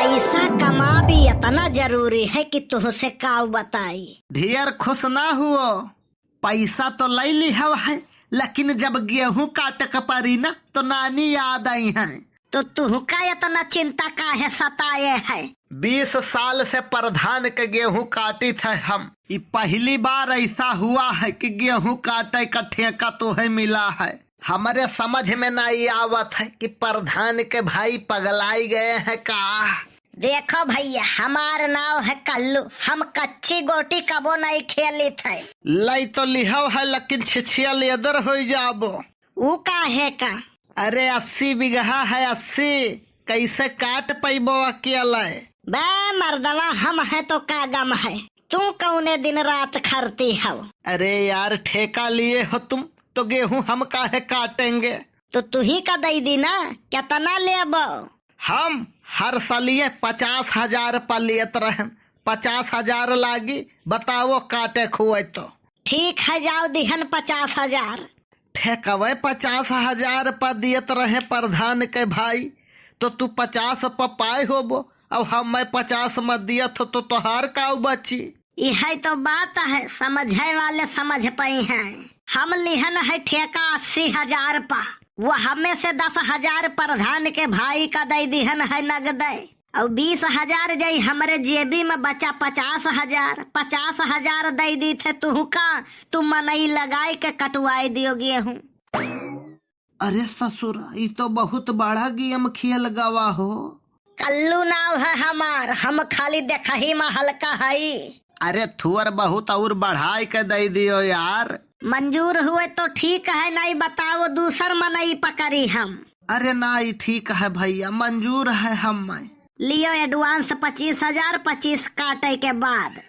पैसा कमा भी इतना जरूरी है कि तुझसे का बताई। ढेर खुश ना हुओ, पैसा तो ले ली है, लेकिन जब गेहूं काट के परी ना तो नानी याद आई है। तो तू का इतना चिंता काहे सताए है? 20 साल से प्रधान के गेहूं काटी थे हम। ये पहली बार ऐसा हुआ है कि गेहूं काटे का ठेका तो है मिला है। हमारे समझ में नहीं आवत है कि प्रधान के भाई पगलाई गए हैं का। देखो भैया, हमार नाव है कल्लू, हम कच्ची गोटी कबो नहीं खेली थे। लई तो लिहव है, लेकिन छिछिया लेदर हो जाबो। वो का है का? अरे 80 बीघा है, 80 कैसे काट पैबो अकेला? बे मर्दवा, हम है तो का गम है, तू कौने दिन रात खरती हो। अरे यार, ठेका लिए हो तुम तो गेहूं हम काहे काटेंगे? तो तू ही का दई दी ना, कितना लेबो? हम हर सालिए 50,000 रुपया लेत रहन। 50,000 लागी, बताओ काटे खुए तो। ठीक है, जाओ दिहन 50,000। ठेकवे 50,000 रुपया दियत रहे प्रधान के भाई, तो तू 50 पर पाए होबो। अब हम 50 में दियत हो तो तोहार का बची। यही तो बात है, समझे वाले समझ पाई हैं। हम लिहन है ठेका 80,000 पा, वो हमें से 10,000 प्रधान के भाई का दे दिहन है नगद, और 20,000 जई हमारे जेबी में बचा 50,000। 50,000 दे दी थे तू का, तू मनई लगाई के कटवाई दियो गेहूं। अरे ससुरा, ये तो बहुत बड़ा गेम खेल गवा हो। कल्लू नाव है हमार, हम खाली देखा ही में हल्का है। अरे थुअर बहुत और बढ़ाई के दे दियो यार। मंजूर हुए तो ठीक है, नहीं बताओ दूसर मनई पकड़ी हम। अरे नहीं ठीक है भैया, मंजूर है हम। लियो एडवांस 25,000, 25 काटे के बाद।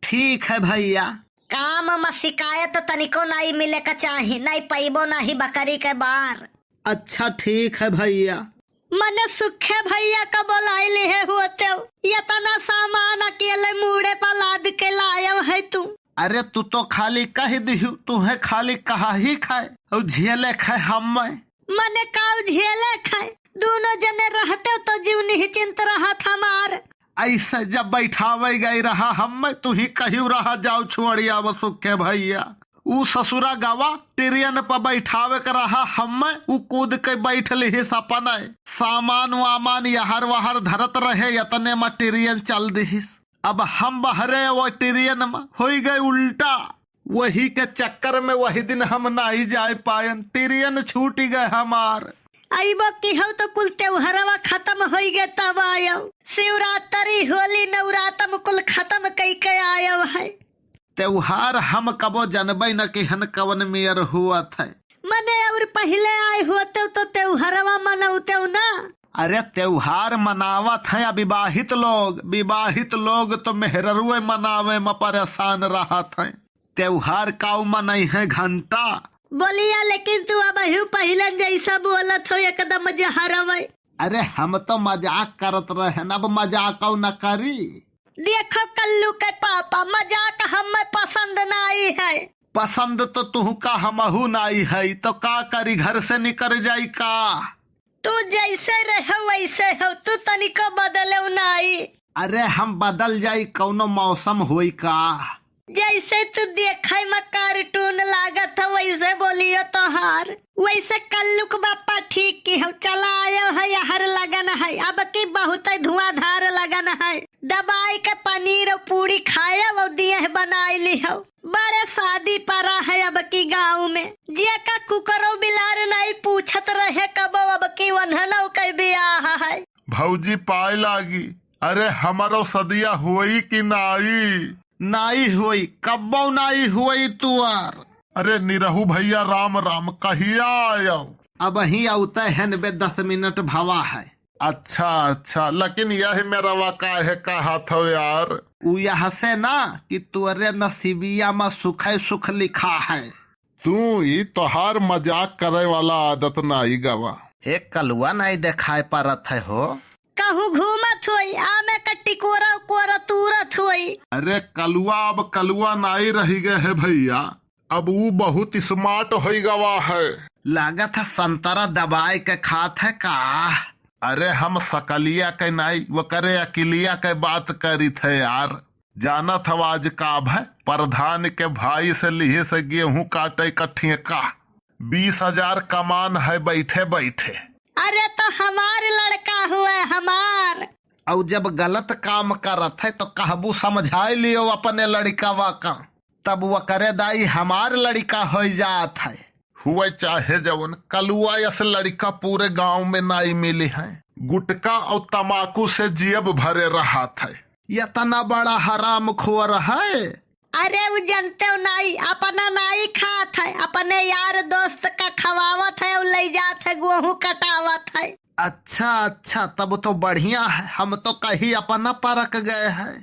ठीक है भैया। काम में शिकायत तनिको नहीं मिले का चाहिए, नहीं पैबो नहीं बकरी के बार। अच्छा ठीक है भैया। मने सुखे भैया का बोलाई ले होते, इतना सामान अकेले मुड़े पर लाद के लाया है तू। अरे तू तो खाली कह दिहु, तू है खाली कहा ही खाए और झेले खाए हम। मने काव झेले खाए, दोनों जने रहते तो जीव निश्चिंत रहा था मार। ऐसे जब बैठावे गई रहा हम, तू ही कही रहा जाओ छोड़िया वो सुखे भैया। ऊ ससुरा गवा टिरियन पर बैठावे कर रहा हम, ऊ कूद के बैठ ली सपन। सामान वामान यहर वहर धरत रहे, इतने में टिरियन चल दिहिस। अब हम बहरे वो टिरियन में हो गए उल्टा। वही के चक्कर में वही दिन हम नहीं जा पायन, टिरियन छूट गए हमार। आइबो की हो तो कुल त्योहारवा खत्म हो गए तब आयो। शिवरात्रि, होली, नवरात्र कुल खत्म कई के आयो है। त्योहार हम कबो जनबे न कि हन कवन मेयर हुआ था। मने और पहले आए होते तो त्योहारवा मनौते ना। अरे त्योहार मनावत है विवाहित लोग, विवाहित लोग तो मेहरुए मनावे में परेशान रहत है। त्योहार काऊ मनई है घंटा। बोलिया, लेकिन तू अब पहले जैसा बोलत हो एकदम जहरवे। अरे हम तो मजाक करत रहे, अब मजाक न करी। देखो कल्लू के पापा, मजाक हमें पसंद नहीं है। पसंद तो तू का हमहू नहीं है, तो का करी, घर से निकल जाई का। तू जैसे रहे वैसे हो, तू तनिको बदले नहीं। अरे हम बदल जाई, कौनो मौसम होई का। जैसे तू देखे में कार्टून लागत है वैसे बोलियो तोहार। वैसे कल्लुक बापा ठीक की हो, चला आयो है हर लगन है। अब की बहुत धुआंधार लगन है। दबाई के पनीर और पूरी खाया वो दिए बनाई ली हो। बड़े शादी परा है अब की गाँव में, जे का कुकरो बिलार नहीं पूछत रहे कबो अब की वन्हनों के ब्याह है। भौजी पाए लागी। अरे हमारो सदिया हुई कि नाई? नाई हुई, कब्बो नाई हुई तुआर। अरे निरहू भैया राम राम, कहिया आयो? अब ही आउता है 10 मिनट भवा है। अच्छा अच्छा, लेकिन यह मेरा वाका है कहा था यार। उ यहाँ से ना कि तुअरे नसीबिया में सुखे सुख लिखा है। तू ही तोहार मजाक करे वाला आदत नहीं गवा। हे कलुआ नहीं दिखाई पड़त है हो। कहूँ घूमत हुई, आमे कट्टी कोरा कोरा तूरत हुई। अरे कलुआ अब कलुआ नहीं रही गए है भैया, अब वो बहुत स्मार्ट हो गवा है। लागत है संतरा दबाई के खात है का। अरे हम सकलिया के नहीं वो करे अकिलिया के बात करी थे यार। जाना था आज का है प्रधान के भाई से लिहे से गेहूं काटे कट्ठिए का 20,000 कमान है बैठे बैठे। अरे तो हमार लड़का हुआ हमार। और जब गलत काम करत है तो कहबू समझाई लियो अपने लड़कावा का, तब वो करे दाई हमार लड़का हो जात है। हुए चाहे जवन कलुआ यस लड़का पूरे गांव में नहीं मिली है। गुटका और तमाकू से जेब भरे रहा था। ये तना बड़ा हराम खोर है। अरे वो जनते हो नहीं, अपना नहीं खात है, अपने यार दोस्त का खवावत है और ले जात है, गेहूं कटावत है। अच्छा, तब तो बढ़िया है। हम तो कहीं अपना परक गए हैं।